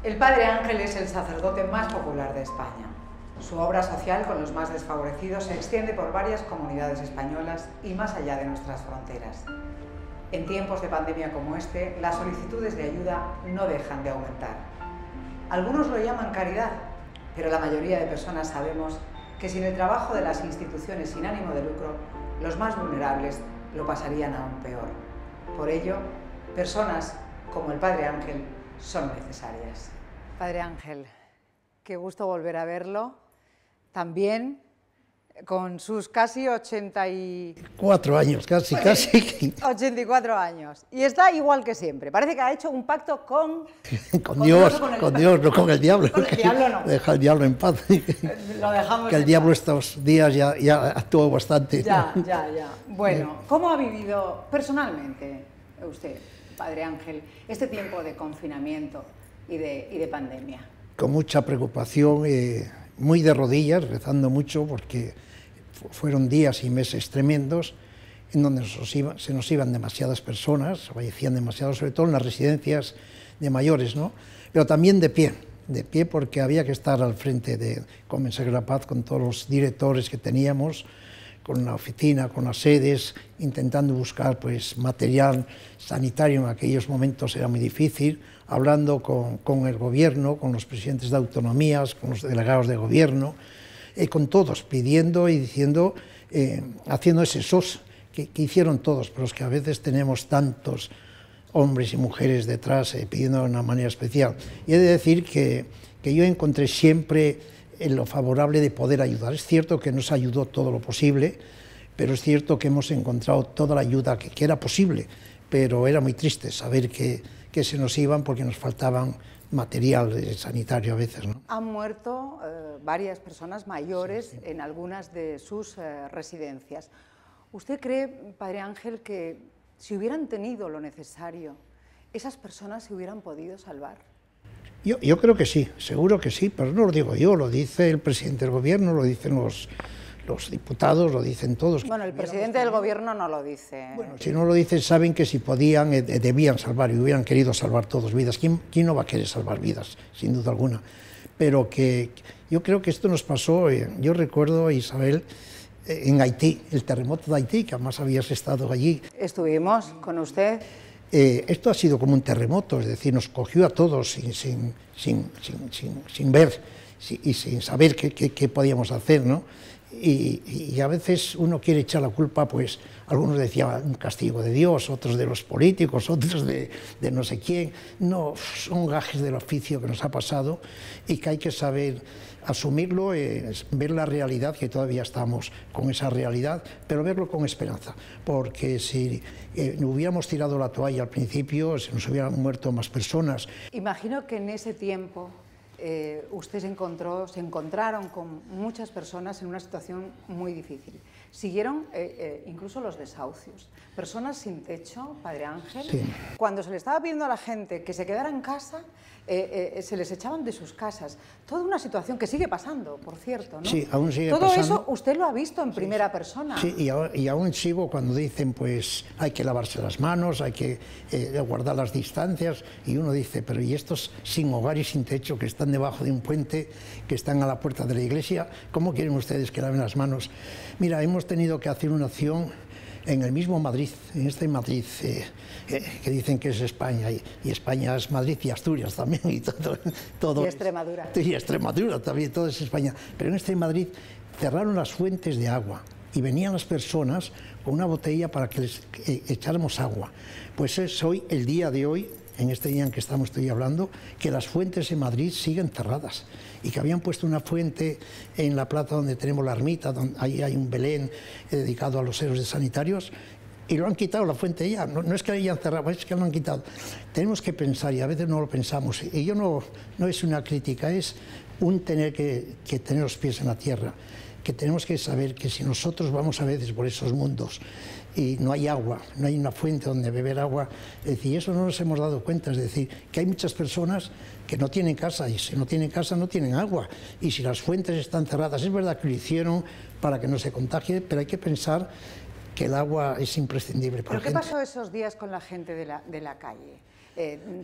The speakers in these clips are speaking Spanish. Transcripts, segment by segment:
El Padre Ángel es el sacerdote más popular de España. Su obra social con los más desfavorecidos se extiende por varias comunidades españolas y más allá de nuestras fronteras. En tiempos de pandemia como este, las solicitudes de ayuda no dejan de aumentar. Algunos lo llaman caridad, pero la mayoría de personas sabemos que sin el trabajo de las instituciones sin ánimo de lucro, los más vulnerables lo pasarían aún peor. Por ello, personas como el Padre Ángel son necesarias. Padre Ángel, qué gusto volver a verlo, también con sus casi 84 años, casi. 84 años. Y está igual que siempre. Parece que ha hecho un pacto con Dios, no con el diablo. Con el diablo no. Deja al diablo en paz. Lo dejamos que el diablo estos días ya actuó bastante. Ya. Bueno, ¿cómo ha vivido personalmente usted, Padre Ángel, este tiempo de confinamiento y de pandemia? Con mucha preocupación, muy de rodillas, rezando mucho, porque fueron días y meses tremendos en donde se nos iban demasiadas personas, fallecían demasiados, sobre todo en las residencias de mayores, ¿no? Pero también de pie porque había que estar al frente con Mensaje de la Paz, con todos los directores que teníamos, con la oficina, con las sedes, intentando buscar pues, material sanitario. En aquellos momentos era muy difícil, hablando con el gobierno, con los presidentes de autonomías, con los delegados de gobierno, con todos, pidiendo y diciendo, haciendo ese SOS que hicieron todos, pero es que a veces tenemos tantos hombres y mujeres detrás pidiendo de una manera especial. Y he de decir que yo encontré siempre en lo favorable de poder ayudar. Es cierto que nos ayudó todo lo posible, pero es cierto que hemos encontrado toda la ayuda que era posible, pero era muy triste saber que se nos iban porque nos faltaban material sanitario a veces, ¿no? Han muerto varias personas mayores en algunas de sus residencias. ¿Usted cree, Padre Ángel, que si hubieran tenido lo necesario, esas personas se hubieran podido salvar? Yo creo que sí, seguro que sí, pero no lo digo yo, lo dice el presidente del gobierno, lo dicen los diputados, lo dicen todos. Bueno, el presidente del gobierno no lo dice. Bueno, si no lo dicen, saben que si podían, debían salvar y hubieran querido salvar todas vidas. ¿Quién no va a querer salvar vidas? Sin duda alguna. Pero que yo creo que esto nos pasó, yo recuerdo, Isabel, en Haití, el terremoto de Haití, que además habías estado allí. Estuvimos con usted. Esto ha sido como un terremoto, es decir, nos cogió a todos sin ver y sin saber qué podíamos hacer, ¿no? Y a veces uno quiere echar la culpa, pues algunos decían un castigo de Dios, otros de los políticos, otros de no sé quién. No, son gajes del oficio que nos ha pasado y que hay que saber asumirlo, ver la realidad, que todavía estamos con esa realidad, pero verlo con esperanza, porque si hubiéramos tirado la toalla al principio, se nos hubieran muerto más personas. Imagino que en ese tiempo usted se encontraron con muchas personas en una situación muy difícil. Siguieron incluso los desahucios. Personas sin techo, Padre Ángel. Sí. Cuando se le estaba pidiendo a la gente que se quedara en casa, se les echaban de sus casas. Toda una situación que sigue pasando, por cierto, ¿no? Sí, aún sigue pasando. Todo eso usted lo ha visto en primera persona. Sí, y aún sigo cuando dicen, pues, hay que lavarse las manos, hay que guardar las distancias, y uno dice, pero ¿y estos sin hogar y sin techo que están debajo de un puente, que están a la puerta de la iglesia, cómo quieren ustedes que laven las manos? Mira, hemos tenido que hacer una acción en el mismo Madrid, en este Madrid, que dicen que es España, y España es Madrid y Asturias también, y todo y Extremadura. Y Extremadura también, todo es España. Pero en este Madrid cerraron las fuentes de agua y venían las personas con una botella para que les echáramos agua. Pues es hoy, el día de hoy, en este día en que estoy hablando, que las fuentes en Madrid siguen cerradas y que habían puesto una fuente en la plaza donde tenemos la ermita, donde ahí hay un Belén dedicado a los héroes sanitarios, y lo han quitado la fuente ya. No es que la hayan cerrado, es que lo han quitado. Tenemos que pensar, y a veces no lo pensamos, y yo no es una crítica, es un tener que tener los pies en la tierra, que tenemos que saber que si nosotros vamos a veces por esos mundos y no hay agua, no hay una fuente donde beber agua, es decir, eso no nos hemos dado cuenta, es decir, que hay muchas personas que no tienen casa, y si no tienen casa no tienen agua, y si las fuentes están cerradas, es verdad que lo hicieron para que no se contagie, pero hay que pensar que el agua es imprescindible para la gente. ¿Pero qué pasó esos días con la gente de la calle?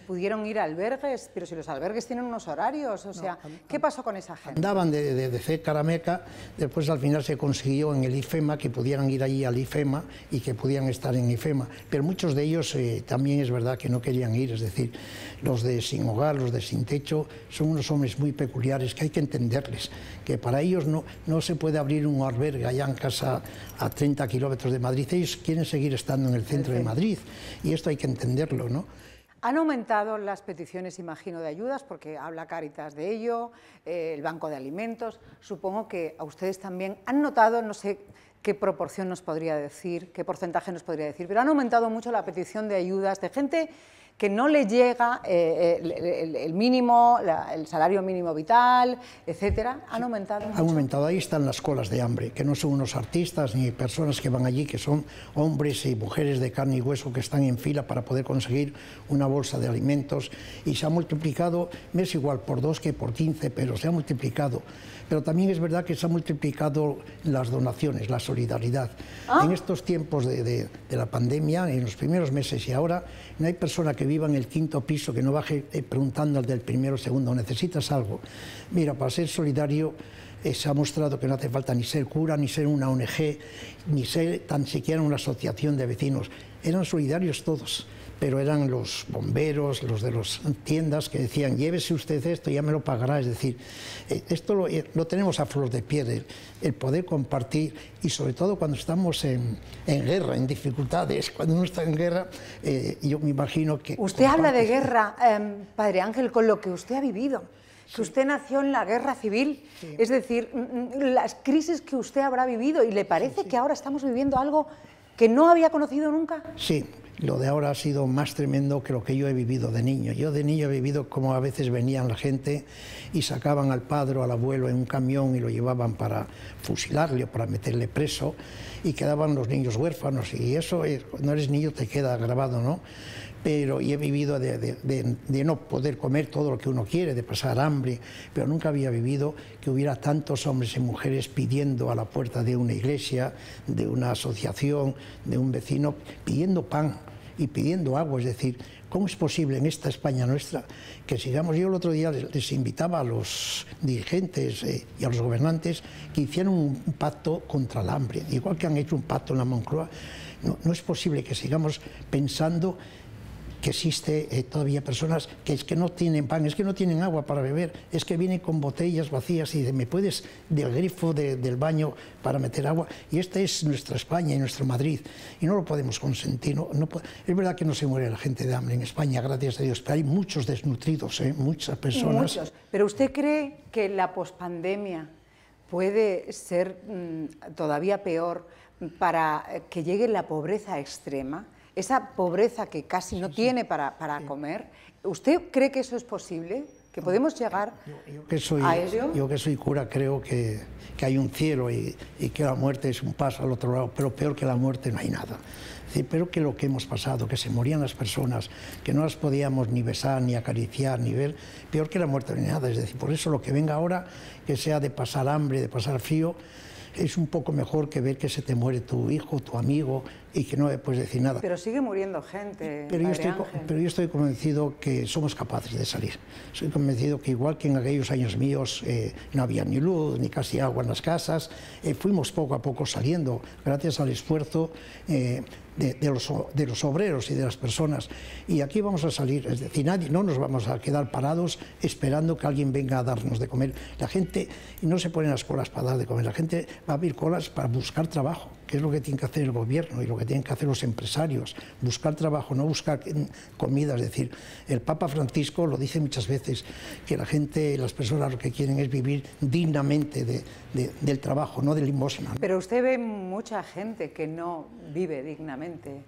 pudieron ir a albergues, pero si los albergues tienen unos horarios, o sea, ¿qué pasó con esa gente? Andaban de Cecar a Meca, después al final se consiguió en el IFEMA que pudieran ir allí al IFEMA y que pudieran estar en IFEMA, pero muchos de ellos también es verdad que no querían ir, es decir, los de sin hogar, los de sin techo, son unos hombres muy peculiares que hay que entenderles, que para ellos no se puede abrir un albergue allá en casa a 30 kilómetros de Madrid, ellos quieren seguir estando en el centro de Madrid y esto hay que entenderlo, ¿no? Han aumentado las peticiones, imagino, de ayudas, porque habla Cáritas de ello, el Banco de Alimentos. Supongo que a ustedes también han notado, no sé qué proporción nos podría decir, qué porcentaje nos podría decir, pero han aumentado mucho la petición de ayudas de gente que no le llega el mínimo, el salario mínimo vital, etcétera. Han aumentado mucho. Han aumentado, ahí están las colas de hambre, que no son unos artistas ni personas que van allí, que son hombres y mujeres de carne y hueso que están en fila para poder conseguir una bolsa de alimentos, y se ha multiplicado, no es igual por 2 que por 15, pero se ha multiplicado. Pero también es verdad que se ha multiplicado las donaciones, la solidaridad. En estos tiempos de la pandemia, en los primeros meses y ahora, no hay persona que viva en el 5º piso que no baje preguntando al del primero o segundo, ¿necesitas algo? Mira, para ser solidario se ha mostrado que no hace falta ni ser cura, ni ser una ONG, ni ser tan siquiera una asociación de vecinos. Eran solidarios todos, pero eran los bomberos, los de las tiendas que decían, llévese usted esto, ya me lo pagará. Es decir, esto lo tenemos a flor de piel, el poder compartir, y sobre todo cuando estamos en guerra, en dificultades, cuando uno está en guerra, yo me imagino que... Usted habla de guerra, Padre Ángel, con lo que usted ha vivido, que usted nació en la guerra civil, es decir, las crisis que usted habrá vivido, y le parece que ahora estamos viviendo algo que no había conocido nunca. Sí. Lo de ahora ha sido más tremendo que lo que yo he vivido de niño. Yo de niño he vivido como a veces venían la gente y sacaban al padre o al abuelo en un camión y lo llevaban para fusilarle o para meterle preso, y quedaban los niños huérfanos, y eso, cuando eres niño te queda grabado, ¿no? Pero y he vivido de no poder comer todo lo que uno quiere, de pasar hambre, pero nunca había vivido que hubiera tantos hombres y mujeres pidiendo a la puerta de una iglesia, de una asociación, de un vecino, pidiendo pan y pidiendo agua. Es decir, ¿cómo es posible en esta España nuestra que sigamos? Yo el otro día les invitaba a los dirigentes y a los gobernantes que hicieran un pacto contra el hambre, igual que han hecho un pacto en la Moncloa. No es posible que sigamos pensando que existe todavía personas que es que no tienen pan, es que no tienen agua para beber, es que vienen con botellas vacías y dicen, ¿me puedes del grifo del baño para meter agua? Y esta es nuestra España y nuestro Madrid, y no lo podemos consentir. Es verdad que no se muere la gente de hambre en España, gracias a Dios, pero hay muchos desnutridos, muchas personas. Muchos. ¿Pero usted cree que la pospandemia puede ser todavía peor para que llegue la pobreza extrema? Esa pobreza que casi no tiene para comer, ¿usted cree que eso es posible? ¿Que podemos llegar a ello? Yo que soy cura creo que hay un cielo y que la muerte es un paso al otro lado, pero peor que la muerte no hay nada. Es decir, peor que lo que hemos pasado, que se morían las personas, que no las podíamos ni besar, ni acariciar, ni ver, peor que la muerte no hay nada. Es decir, por eso lo que venga ahora, que sea de pasar hambre, de pasar frío, es un poco mejor que ver que se te muere tu hijo, tu amigo, y que no le puedes decir nada. Pero sigue muriendo gente, pero yo estoy convencido que somos capaces de salir. Soy convencido que igual que en aquellos años míos no había ni luz, ni casi agua en las casas, fuimos poco a poco saliendo, gracias al esfuerzo de los obreros y de las personas. Y aquí vamos a salir, es decir, no nos vamos a quedar parados esperando que alguien venga a darnos de comer. La gente no se pone las colas para dar de comer, la gente va a abrir colas para buscar trabajo, que es lo que tiene que hacer el gobierno y lo que tienen que hacer los empresarios, buscar trabajo, no buscar comida. Es decir, el Papa Francisco lo dice muchas veces, que la gente, las personas lo que quieren es vivir dignamente del trabajo, no de limosna. Pero usted ve mucha gente que no vive dignamente,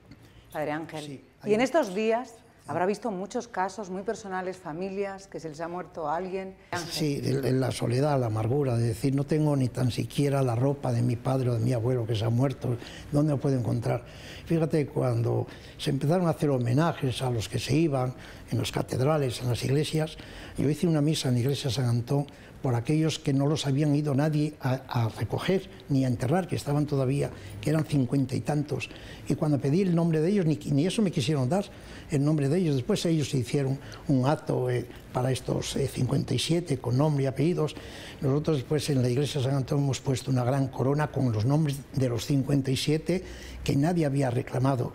Padre Ángel. Sí, y en estos días habrá visto muchos casos muy personales, familias que se les ha muerto a alguien. Sí, la soledad, la amargura, de decir, no tengo ni tan siquiera la ropa de mi padre o de mi abuelo que se ha muerto, ¿dónde lo puedo encontrar? Fíjate, cuando se empezaron a hacer homenajes a los que se iban, en las catedrales, en las iglesias. Yo hice una misa en la iglesia de San Antón por aquellos que no los habían ido nadie a recoger ni a enterrar, que estaban todavía, que eran 50 y tantos. Y cuando pedí el nombre de ellos, ni eso me quisieron dar, el nombre de ellos. Después ellos hicieron un acto para estos 57 con nombre y apellidos. Nosotros después en la iglesia de San Antón hemos puesto una gran corona con los nombres de los 57 que nadie había reclamado.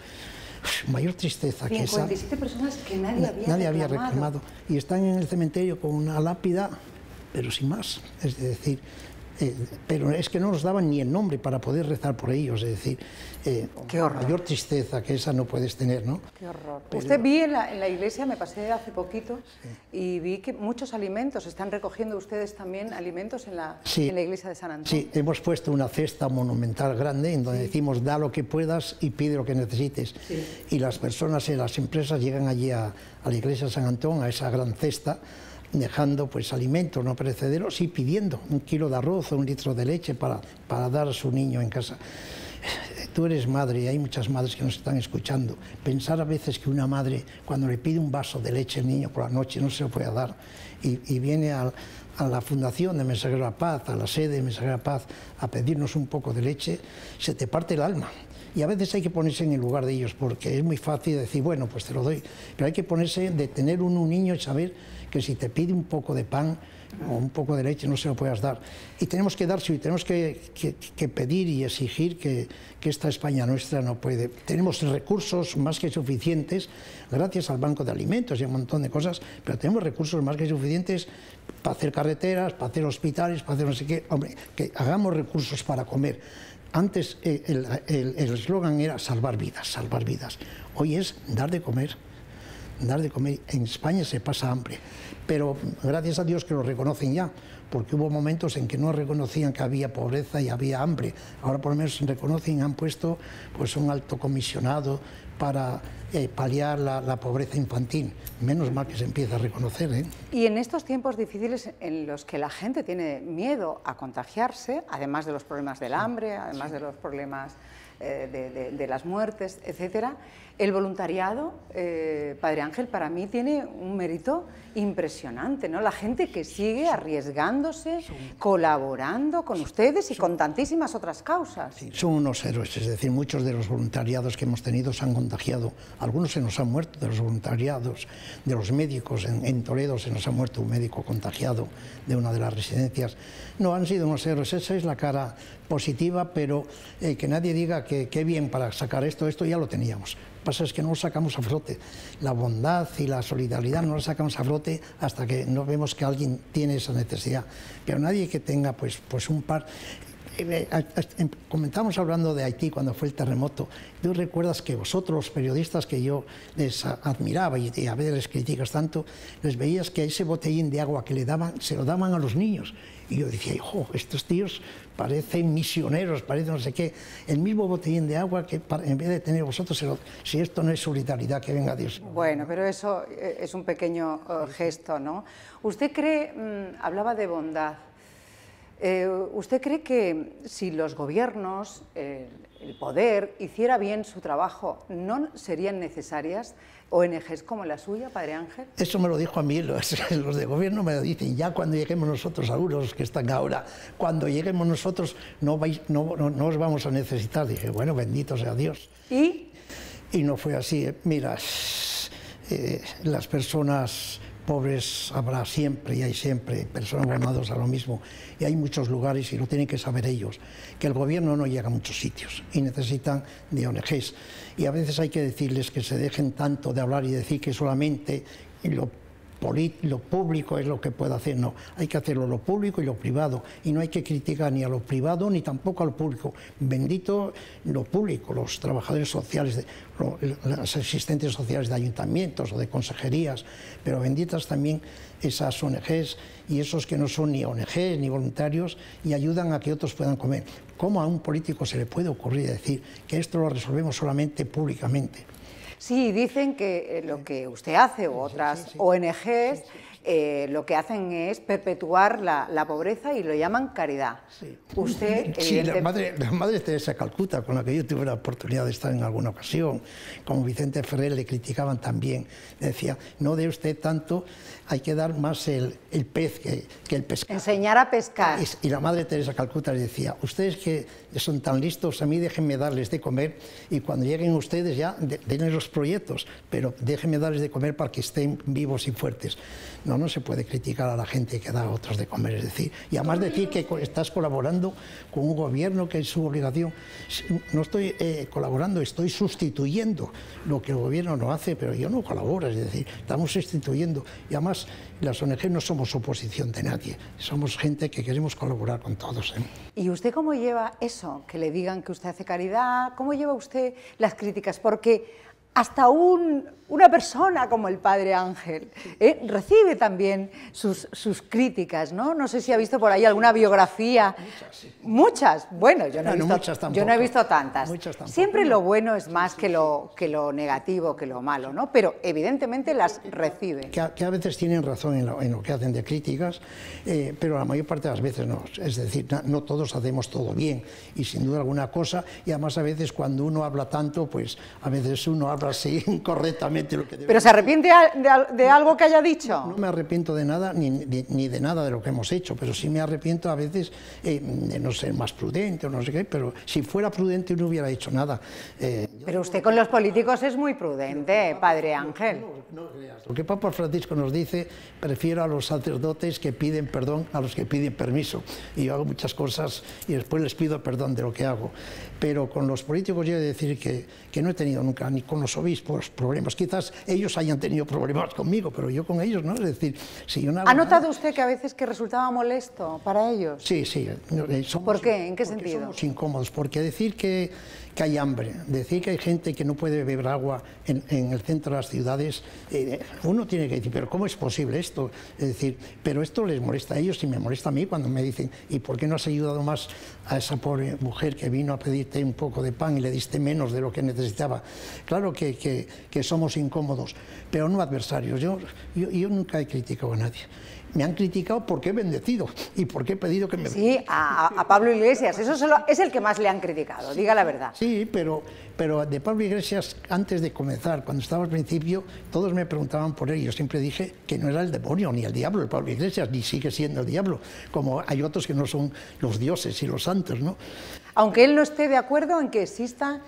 Mayor tristeza que esa. 57 personas que nadie había reclamado. Y están en el cementerio con una lápida, pero sin más. Es decir, pero es que no nos daban ni el nombre para poder rezar por ellos. Es decir, qué horror. Mayor tristeza que esa no puedes tener, ¿no? Qué horror. Usted vi en la iglesia, me pasé hace poquito, y vi que muchos alimentos, están recogiendo ustedes también alimentos en la iglesia de San Antón. Sí, hemos puesto una cesta monumental grande en donde decimos da lo que puedas y pide lo que necesites. Sí. Y las personas en las empresas llegan allí a la iglesia de San Antón, a esa gran cesta, dejando pues alimentos no perecederos y pidiendo 1 kilo de arroz o 1 litro de leche para dar a su niño en casa. Tú eres madre y hay muchas madres que nos están escuchando. Pensar a veces que una madre cuando le pide un vaso de leche al niño por la noche no se lo puede dar y viene a la Fundación de Mensajeros de la Paz, a la sede de Mensajeros de la Paz a pedirnos un poco de leche, se te parte el alma. Y a veces hay que ponerse en el lugar de ellos, porque es muy fácil decir, bueno, pues te lo doy, pero hay que ponerse, de tener un niño y saber que si te pide un poco de pan o un poco de leche no se lo puedas dar. Y tenemos que darse y tenemos que pedir y exigir que esta España nuestra no puede. Tenemos recursos más que suficientes, gracias al Banco de Alimentos y un montón de cosas, pero tenemos recursos más que suficientes para hacer carreteras, para hacer hospitales, para hacer no sé qué. Hombre, que hagamos recursos para comer. Antes el eslogan era salvar vidas, salvar vidas. Hoy es dar de comer. Dar de comer. En España se pasa hambre, pero gracias a Dios que lo reconocen ya, porque hubo momentos en que no reconocían que había pobreza y había hambre. Ahora por lo menos reconocen y han puesto pues un alto comisionado para paliar la pobreza infantil. Menos mal que se empieza a reconocer, ¿eh? Y en estos tiempos difíciles en los que la gente tiene miedo a contagiarse, además de los problemas del hambre, además de los problemas de las muertes, etcétera, el voluntariado, Padre Ángel, para mí tiene un mérito impresionante, ¿no? La gente que sigue arriesgándose, colaborando con ustedes y con tantísimas otras causas. Sí, son unos héroes, es decir, muchos de los voluntariados que hemos tenido se han contagiado, algunos se nos han muerto de los voluntariados, de los médicos, en Toledo se nos ha muerto un médico contagiado de una de las residencias. No, han sido unos héroes, esa es la cara positiva, pero que nadie diga que qué bien para sacar esto ya lo teníamos. Lo que pasa es que no lo sacamos a flote. La bondad y la solidaridad no la sacamos a flote hasta que no vemos que alguien tiene esa necesidad. Pero nadie que tenga pues un par... Comenzamos hablando de Haití cuando fue el terremoto. ¿Tú recuerdas que vosotros, los periodistas que yo les admiraba y a veces les criticas tanto, les veías que ese botellín de agua que le daban, se lo daban a los niños? Y yo decía, hijo, estos tíos parecen misioneros, parecen no sé qué. El mismo botellín de agua que en vez de tener vosotros, si esto no es solidaridad, que venga Dios. Bueno, pero eso es un pequeño gesto, ¿no? Usted cree, hablaba de bondad. ¿Usted cree que si los gobiernos, el poder, hiciera bien su trabajo, no serían necesarias ONGs como la suya, Padre Ángel? Eso me lo dijo a mí, los de gobierno me lo dicen, ya cuando lleguemos nosotros, algunos que están ahora, cuando lleguemos nosotros no os vamos a necesitar. Dije, bueno, bendito sea Dios. ¿Y? Y no fue así. Mira, las personas... pobres habrá siempre y hay siempre, personas abonadas a lo mismo, y hay muchos lugares y lo tienen que saber ellos, que el gobierno no llega a muchos sitios y necesitan de ONGs, y a veces hay que decirles que se dejen tanto de hablar y decir que solamente lo público es lo que puede hacer. No, hay que hacerlo lo público y lo privado, y no hay que criticar ni a lo privado ni tampoco a lo público. Bendito lo público, los trabajadores sociales, las asistentes sociales de ayuntamientos o de consejerías, pero benditas también esas ONGs y esos que no son ni ONGs ni voluntarios y ayudan a que otros puedan comer. ¿Cómo a un político se le puede ocurrir decir que esto lo resolvemos solamente públicamente? Sí, dicen que lo que usted hace o otras ONGs lo que hacen es perpetuar la pobreza y lo llaman caridad. Sí. Usted, sí, la madre Teresa de Calcuta, con la que yo tuve la oportunidad de estar en alguna ocasión, como Vicente Ferrer, le criticaban también. Le decía, no dé usted tanto, hay que dar más el pez que el pescado. Enseñar a pescar. Y la madre Teresa de Calcuta le decía, ustedes que son tan listos, a mí déjenme darles de comer y cuando lleguen ustedes ya denles los proyectos, pero déjenme darles de comer para que estén vivos y fuertes. No se puede criticar a la gente que da a otros de comer, es decir, y además decir que estás colaborando con un gobierno que es su obligación. No estoy colaborando, estoy sustituyendo lo que el gobierno no hace, pero yo no colaboro, es decir, estamos sustituyendo. Y además, las ONG no somos oposición de nadie, somos gente que queremos colaborar con todos. ¿Y usted cómo lleva eso? Que le digan que usted hace caridad, ¿cómo lleva usted las críticas? Porque hasta una persona como el padre Ángel recibe también sus críticas, ¿no? No sé si ha visto por ahí alguna biografía. Muchas, sí. Muchas. Bueno, yo no he visto tantas. Siempre lo bueno es más que lo negativo, que lo malo, ¿no? Pero evidentemente las recibe. Que a veces tienen razón en lo que hacen de críticas, pero la mayor parte de las veces no. Es decir, no todos hacemos todo bien y sin duda alguna cosa, y además a veces cuando uno habla tanto, pues a veces uno habla así incorrectamente lo que debe. ¿Pero se arrepiente de algo que haya dicho? No me arrepiento de nada, ni de nada de lo que hemos hecho, pero sí me arrepiento a veces de no ser más prudente o no sé qué, pero si fuera prudente no hubiera hecho nada. Pero usted con los políticos es muy prudente, padre Ángel. No creas. Lo que Papa Francisco nos dice, prefiero a los sacerdotes que piden perdón a los que piden permiso. Y yo hago muchas cosas y después les pido perdón de lo que hago. Pero con los políticos yo he de decir que no he tenido nunca, ni con los obispos, problemas. Quizás ellos hayan tenido problemas conmigo, pero yo con ellos no. Es decir, si yo no hago ¿Ha notado nada, usted que a veces que resultaba molesto para ellos? Sí. ¿Por qué? ¿En qué sentido? Somos incómodos, porque decir que hay hambre, decir que hay gente que no puede beber agua en el centro de las ciudades, uno tiene que decir, pero ¿cómo es posible esto? Es decir, pero esto les molesta a ellos y me molesta a mí cuando me dicen, ¿y por qué no has ayudado más a esa pobre mujer que vino a pedirte un poco de pan y le diste menos de lo que necesitaba? Claro que somos incómodos, pero no adversarios. Yo nunca he criticado a nadie. Me han criticado porque he bendecido y porque he pedido que me... Sí, a Pablo Iglesias, eso es el que más le han criticado, diga la verdad. Sí, pero de Pablo Iglesias, antes de comenzar, cuando estaba al principio, todos me preguntaban por él. Yo siempre dije que no era el demonio ni el diablo, el Pablo Iglesias, ni sigue siendo el diablo, como hay otros que no son los dioses y los santos, ¿no? Aunque él no esté de acuerdo en que exista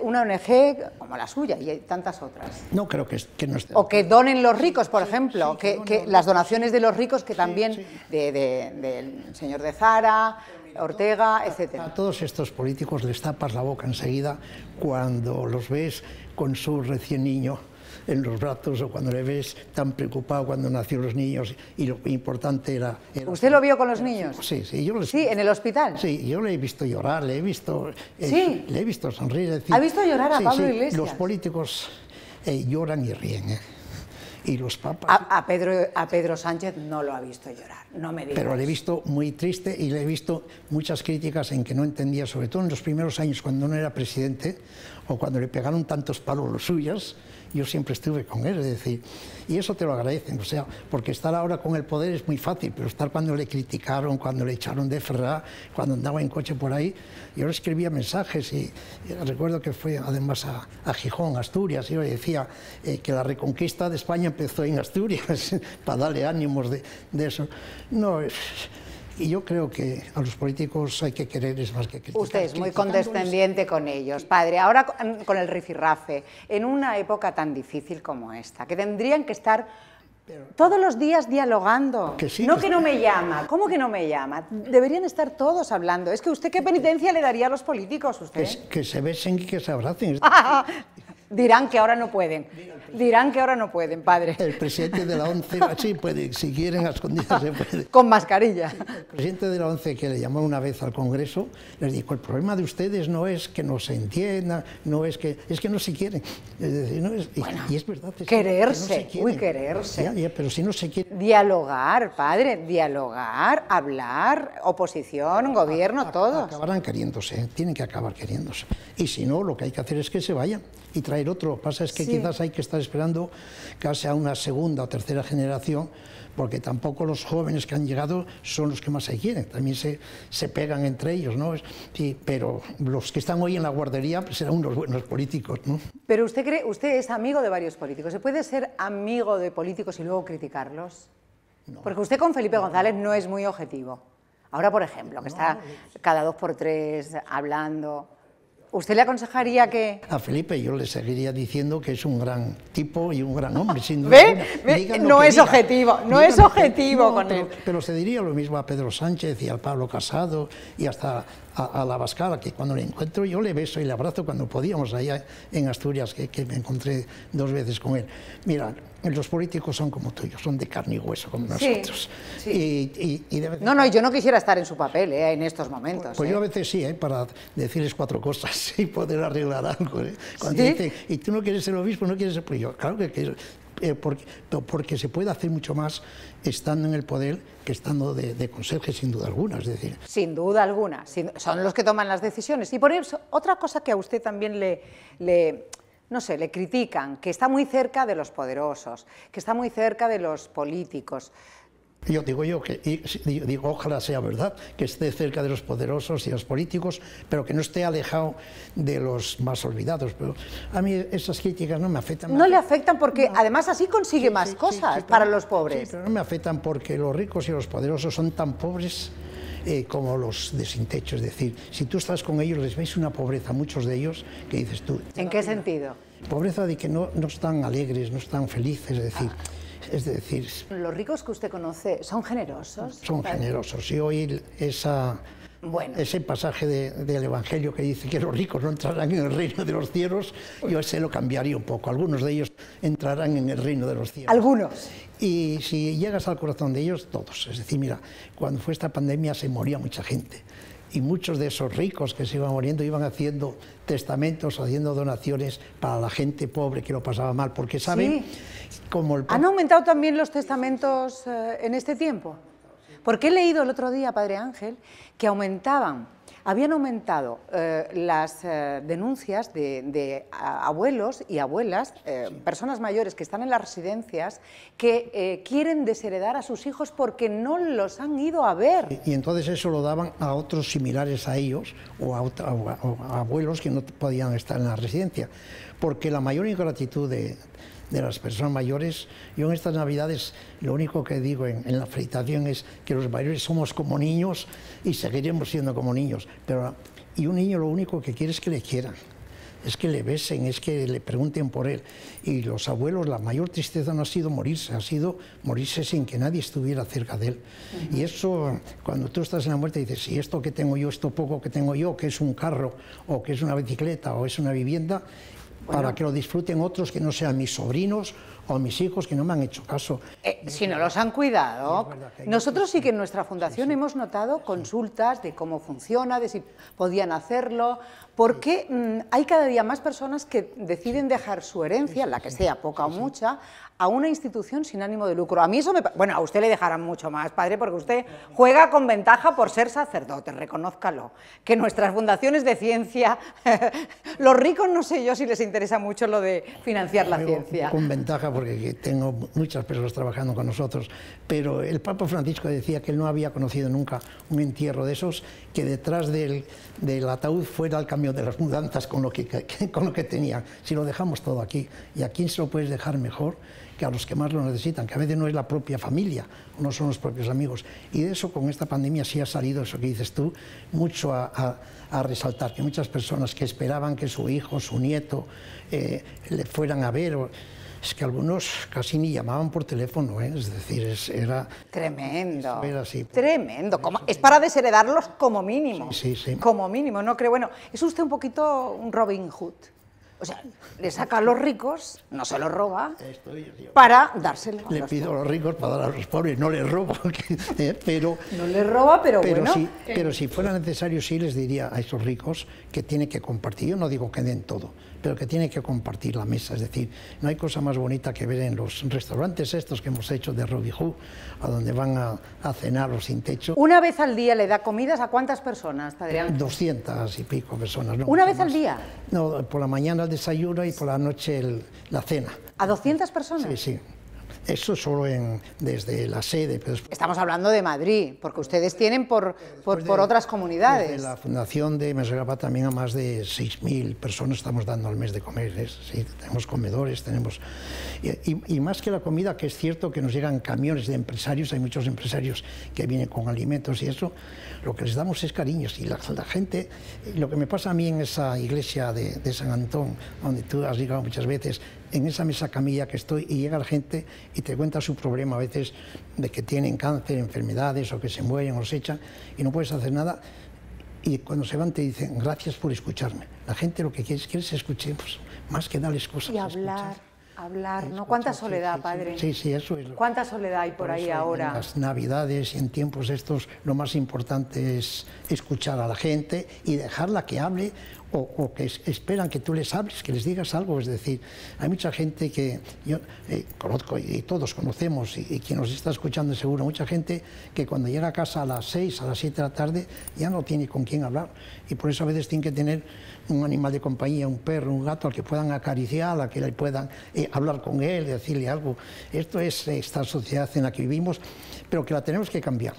una ONG como la suya y tantas otras. No creo que no esté. O que donen los ricos, por ejemplo, que las donaciones de los ricos, que también del señor de Zara, Ortega, etc. A todos estos políticos les tapas la boca enseguida cuando los ves con su recién niño en los brazos o cuando le ves tan preocupado cuando nacieron los niños y lo importante era... ¿Usted lo vio con los niños? Sí. Sí, en el hospital. Sí, yo le he visto llorar, le he visto sonreír. ¿Ha visto llorar a Pablo Iglesias? Los políticos lloran y ríen, y los papas... A Pedro Sánchez no lo ha visto llorar, no me digas. Pero le he visto muy triste y le he visto muchas críticas en que no entendía, sobre todo en los primeros años cuando no era presidente o cuando le pegaron tantos palos los suyos. Yo siempre estuve con él, es decir, y eso te lo agradecen, o sea, porque estar ahora con el poder es muy fácil, pero estar cuando le criticaron, cuando le echaron de Ferrá, cuando andaba en coche por ahí, yo le escribía mensajes y recuerdo que fue además a Gijón, Asturias, y yo le decía que la reconquista de España empezó en Asturias, para darle ánimos de eso. No, y yo creo que a los políticos hay que quererles más que criticar. Usted es muy condescendiente con ellos, padre. Ahora con el rifirrafe, en una época tan difícil como esta, que tendrían que estar todos los días dialogando. Que sí, que no me llama. ¿Cómo que no me llama? Deberían estar todos hablando. Es que usted, ¿qué penitencia le daría a los políticos, usted? Que se besen y que se abracen. Dirán que ahora no pueden. Dirán que ahora no pueden, padre. El presidente de la ONCE, sí puede, si quieren a escondidas se puede. Con mascarilla. El presidente de la ONCE, que le llamó una vez al Congreso, les dijo, el problema de ustedes no es que no se entiendan, es que no se quieren. Es decir, no es, bueno, y es verdad. Es quererse, que no se quererse. Pero si no se quieren... Dialogar, padre, dialogar, hablar, oposición, gobierno, todos. Acabarán queriéndose, tienen que acabar queriéndose. Y si no, lo que hay que hacer es que se vayan y traer traer otro. Lo que pasa es que quizás hay que estar esperando casi a una segunda o tercera generación, porque tampoco los jóvenes que han llegado son los que más se quieren, también se pegan entre ellos, ¿no? Sí, pero los que están hoy en la guardería pues serán unos buenos políticos, ¿no? Pero usted es amigo de varios políticos. ¿Se puede ser amigo de políticos y luego criticarlos? No. Porque usted con Felipe González no es muy objetivo. Ahora, por ejemplo, que está cada 2 por 3 hablando... ¿Usted le aconsejaría que...? A Felipe yo le seguiría diciendo que es un gran tipo y un gran hombre, sin duda. ¿Ve? No es objetivo, no es objetivo con él. Pero se diría lo mismo a Pedro Sánchez y al Pablo Casado y hasta a la Abascal, que cuando le encuentro yo le beso y le abrazo cuando podíamos allá en Asturias, que me encontré 2 veces con él. Mira, los políticos son como tuyos, son de carne y hueso como nosotros. Sí. No, yo no quisiera estar en su papel en estos momentos. Pues yo a veces sí, para decirles 4 cosas y poder arreglar algo. Cuando dicen, y tú no quieres ser obispo, no quieres ser... Pues yo, claro que quiero, porque se puede hacer mucho más estando en el poder que estando de conserje, sin duda alguna. Es decir. Sin duda alguna, son los que toman las decisiones. Y por eso, otra cosa que a usted también le critican, que está muy cerca de los poderosos, que está muy cerca de los políticos. Yo digo ojalá sea verdad, que esté cerca de los poderosos y los políticos, pero que no esté alejado de los más olvidados. Pero a mí esas críticas no me afectan. No le afectan porque además así consigue más cosas para los pobres. Sí, pero no me afectan porque los ricos y los poderosos son tan pobres como los de sin techo. Es decir, si tú estás con ellos, les ves una pobreza, muchos de ellos, que dices tú. ¿En qué sentido? Pobreza de que no están alegres, no están felices, es decir... ¿Los ricos que usted conoce son generosos? Son generosos. Y hoy ese pasaje del Evangelio que dice que los ricos no entrarán en el reino de los cielos, yo ese lo cambiaría un poco. Algunos de ellos entrarán en el reino de los cielos. ¿Algunos? Y si llegas al corazón de ellos, todos. Es decir, mira, cuando fue esta pandemia se moría mucha gente. Y muchos de esos ricos que se iban muriendo iban haciendo testamentos, haciendo donaciones para la gente pobre que lo pasaba mal, porque saben como el... ¿Han aumentado también los testamentos en este tiempo? Porque he leído el otro día, Padre Ángel, que habían aumentado las denuncias de abuelos y abuelas, personas mayores que están en las residencias, que quieren desheredar a sus hijos porque no los han ido a ver. Y entonces eso lo daban a otros similares a ellos, o a abuelos que no podían estar en la residencia, porque la mayor ingratitud de las personas mayores, yo en estas Navidades lo único que digo en la felicitación es que los mayores somos como niños y seguiremos siendo como niños, y un niño lo único que quiere es que le quieran, es que le besen, es que le pregunten por él. Y los abuelos, la mayor tristeza no ha sido morirse, ha sido morirse sin que nadie estuviera cerca de él. Y eso, cuando tú estás en la muerte, dices, si esto que tengo yo, esto poco que tengo yo, que es un carro, o que es una bicicleta, o es una vivienda, para que lo disfruten otros que no sean mis sobrinos o mis hijos que no me han hecho caso. Si no los han cuidado. Nosotros sí que en nuestra fundación hemos notado consultas de cómo funciona, de si podían hacerlo, porque hay cada día más personas que deciden dejar su herencia, la que sea, poca o mucha, a una institución sin ánimo de lucro. A mí eso Bueno, a usted le dejarán mucho más, padre, porque usted juega con ventaja por ser sacerdote, reconózcalo. Que nuestras fundaciones de ciencia, los ricos no sé yo si les interesa mucho lo de financiar la ciencia. Con ventaja porque tengo muchas personas trabajando con nosotros, pero el Papa Francisco decía que él no había conocido nunca un entierro de esos, que detrás del ataúd fuera el cambio de las mudanzas con lo que tenían. Si lo dejamos todo aquí, ¿y a quién se lo puedes dejar mejor que a los que más lo necesitan? Que a veces no es la propia familia, no son los propios amigos. Y de eso, con esta pandemia, sí ha salido eso que dices tú, mucho a resaltar, que muchas personas que esperaban que su hijo, su nieto, le fueran a ver, es que algunos casi ni llamaban por teléfono, es decir, era... Tremendo, era así. Tremendo, es para desheredarlos como mínimo. Sí. Como mínimo, no creo. Bueno, es usted un poquito un Robin Hood. O sea, le saca a los ricos, no se los roba, para dárselo a los pobres. Le pido a los ricos para dar a los pobres, no les robo, pero... No les roba, pero bueno... Pero si fuera necesario, sí les diría a esos ricos que tienen que compartir. Yo no digo que den todo, pero que tienen que compartir la mesa. Es decir, no hay cosa más bonita que ver en los restaurantes estos que hemos hecho de Robin Hood, a donde van a cenar los sin techo. ¿Una vez al día le da comidas a cuántas personas, padre Ángel? 200 y pico personas. ¿No? ¿Una vez al día? No, por la mañana al desayuno y por la noche la cena. ¿A 200 personas? Sí, sí. Eso solo desde la sede. Pero estamos hablando de Madrid, porque ustedes tienen por otras comunidades. Desde la Fundación de Mensajeros de la Paz también a más de 6.000 personas estamos dando al mes de comer. Sí, tenemos comedores, tenemos... Y más que la comida, que es cierto que nos llegan camiones de empresarios, hay muchos empresarios que vienen con alimentos y eso, lo que les damos es cariños. Y la gente, lo que me pasa a mí en esa iglesia de San Antón, donde tú has llegado muchas veces, en esa mesa camilla que estoy, y llega la gente y te cuenta su problema a veces de que tienen cáncer, enfermedades o que se mueren o se echan y no puedes hacer nada, y cuando se van te dicen gracias por escucharme. La gente lo que quiere es que les escuchemos, más que darles cosas. Y hablar, ¿no? ¿Cuánta soledad, padre? Sí, sí, eso es. ¿Cuánta soledad hay por ahí ahora? En las Navidades y en tiempos estos, lo más importante es escuchar a la gente y dejarla que hable o que esperan que tú les hables, que les digas algo. Es decir, hay mucha gente que yo conozco y todos conocemos, y quien nos está escuchando seguro, mucha gente que cuando llega a casa a las 6, a las 7 de la tarde, ya no tiene con quién hablar. Y por eso a veces tienen que tener un animal de compañía, un perro, un gato, al que puedan acariciar, al que le puedan hablar con él, decirle algo. Esto es esta sociedad en la que vivimos, pero que la tenemos que cambiar.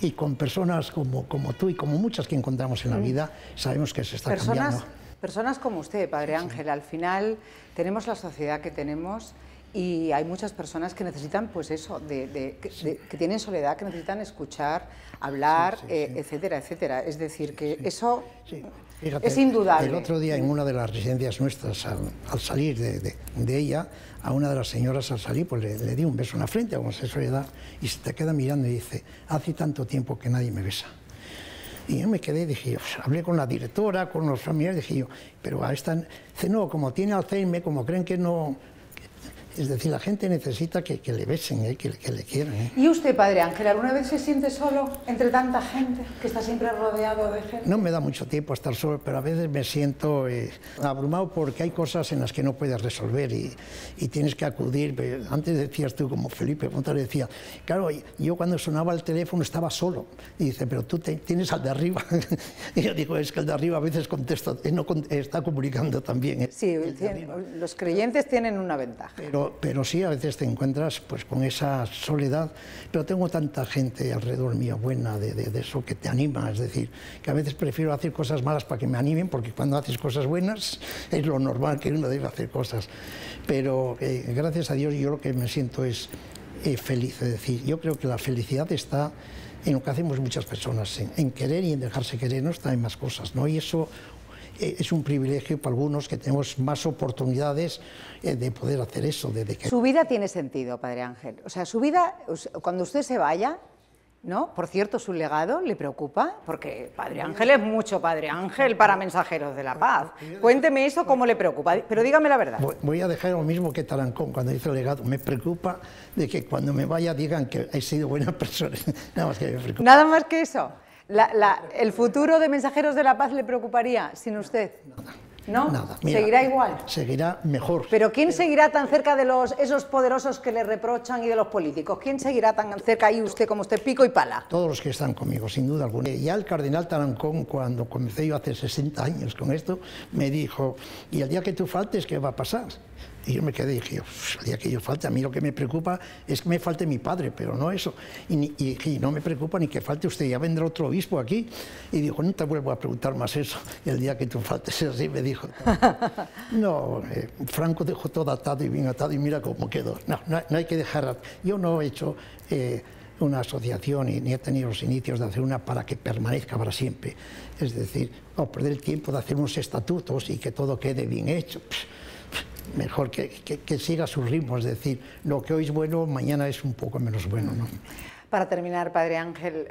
Y con personas como tú y como muchas que encontramos en la vida, sabemos que se está cambiando. Personas como usted, padre Ángel, al final tenemos la sociedad que tenemos y hay muchas personas que necesitan, pues eso, que tienen soledad, que necesitan escuchar, hablar, etcétera, etcétera. Es decir, que eso Fíjate, es indudable. El otro día en una de las residencias nuestras, al salir de ella, a una de las señoras al salir, pues le di un beso en la frente, como se suele dar, y se te queda mirando y dice, hace tanto tiempo que nadie me besa. Y yo me quedé, dije yo, hablé con la directora, con los familiares, dije yo, pero a esta, dice, no, como tiene Alzheimer, como creen que no... Es decir, la gente necesita que le besen, que le quieran. ¿Y usted, padre Ángel, alguna vez se siente solo entre tanta gente, que está siempre rodeado de gente? No me da mucho tiempo estar solo, pero a veces me siento abrumado porque hay cosas en las que no puedes resolver y tienes que acudir. Antes decías tú, como Felipe Montale decía, claro, yo cuando sonaba el teléfono estaba solo. Y dice, pero tú tienes al de arriba. Y yo digo, es que el de arriba a veces contesta, está comunicando también. Sí, los creyentes tienen una ventaja. Pero sí, a veces te encuentras pues con esa soledad, pero tengo tanta gente alrededor mío buena de eso que te anima, es decir, que a veces prefiero hacer cosas malas para que me animen, porque cuando haces cosas buenas es lo normal que uno debe hacer cosas, pero gracias a Dios yo lo que me siento es feliz, es decir, yo creo que la felicidad está en lo que hacemos muchas personas, en querer y en dejarse querer, no está en más cosas, ¿no? Y eso es un privilegio para algunos que tenemos más oportunidades de poder hacer eso. Su vida tiene sentido, padre Ángel. O sea, su vida, cuando usted se vaya, ¿no? Por cierto, su legado le preocupa, porque padre Ángel es mucho padre Ángel para Mensajeros de la Paz. Cuénteme eso, cómo le preocupa, pero dígame la verdad. Voy a dejar lo mismo que Tarancón cuando dice el legado. Me preocupa de que cuando me vaya digan que he sido buena persona. Nada más que me preocupa. Nada más que eso. ¿El futuro de Mensajeros de la Paz le preocuparía sin usted? Nada. ¿No? Nada. Mira, ¿seguirá igual? Seguirá mejor. ¿Pero quién seguirá tan cerca de esos poderosos que le reprochan y de los políticos? ¿Quién seguirá tan cerca ahí usted como usted, pico y pala? Todos los que están conmigo, sin duda alguna. Ya el cardenal Tarancón, cuando comencé yo hace 60 años con esto, me dijo, ¿y el día que tú faltes, qué va a pasar? Y yo me quedé y dije, el día que yo falte, a mí lo que me preocupa es que me falte mi padre, pero no eso. Y no me preocupa ni que falte usted, ya vendrá otro obispo aquí. Y dijo, no te vuelvo a preguntar más eso. Y el día que tú faltes, así me dijo. No, Franco dejó todo atado y bien atado y mira cómo quedó. No hay que dejar. Yo no he hecho una asociación ni he tenido los inicios de hacer una para que permanezca para siempre. Es decir, no perder el tiempo de hacer unos estatutos y que todo quede bien hecho. Mejor que siga su ritmo, es decir, lo que hoy es bueno, mañana es un poco menos bueno, ¿no? Para terminar, padre Ángel,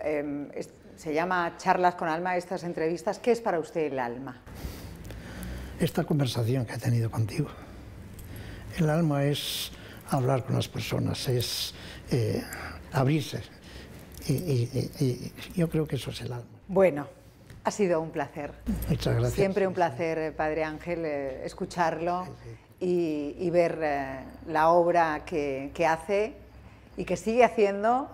se llama Charlas con Alma, estas entrevistas. ¿Qué es para usted el alma? Esta conversación que he tenido contigo. El alma es hablar con las personas, es abrirse. Y yo creo que eso es el alma. Bueno, ha sido un placer. Muchas gracias. Siempre un placer, padre Ángel, escucharlo. Y ver la obra que hace y que sigue haciendo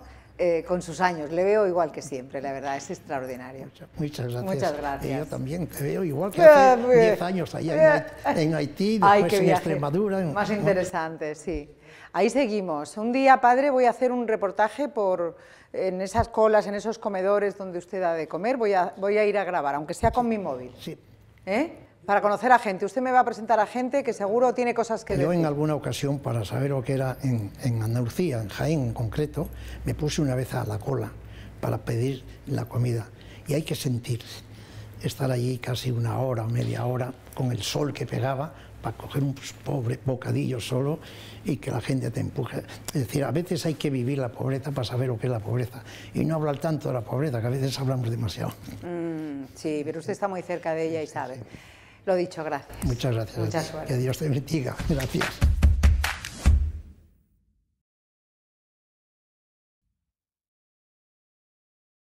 con sus años. Le veo igual que siempre, la verdad, es extraordinario. Muchas gracias. Muchas gracias. Y yo también te veo igual que hace 10 años allá en Haití, después en Extremadura. Más interesante, sí. Ahí seguimos. Un día, padre, voy a hacer un reportaje en esas colas, en esos comedores donde usted da de comer. Voy a ir a grabar, aunque sea con mi móvil. Sí. Para conocer a gente. Usted me va a presentar a gente que seguro tiene cosas que decir. Yo en alguna ocasión, para saber lo que era en Andalucía, en Jaén en concreto, me puse una vez a la cola para pedir la comida. Y hay que sentir, estar allí casi una hora o media hora con el sol que pegaba para coger un pobre bocadillo solo y que la gente te empuje. Es decir, a veces hay que vivir la pobreza para saber lo que es la pobreza. Y no hablar tanto de la pobreza, que a veces hablamos demasiado. Sí, pero usted está muy cerca de ella y sabe. Lo dicho, gracias. Muchas gracias. Mucha suerte. Que Dios te bendiga. Gracias.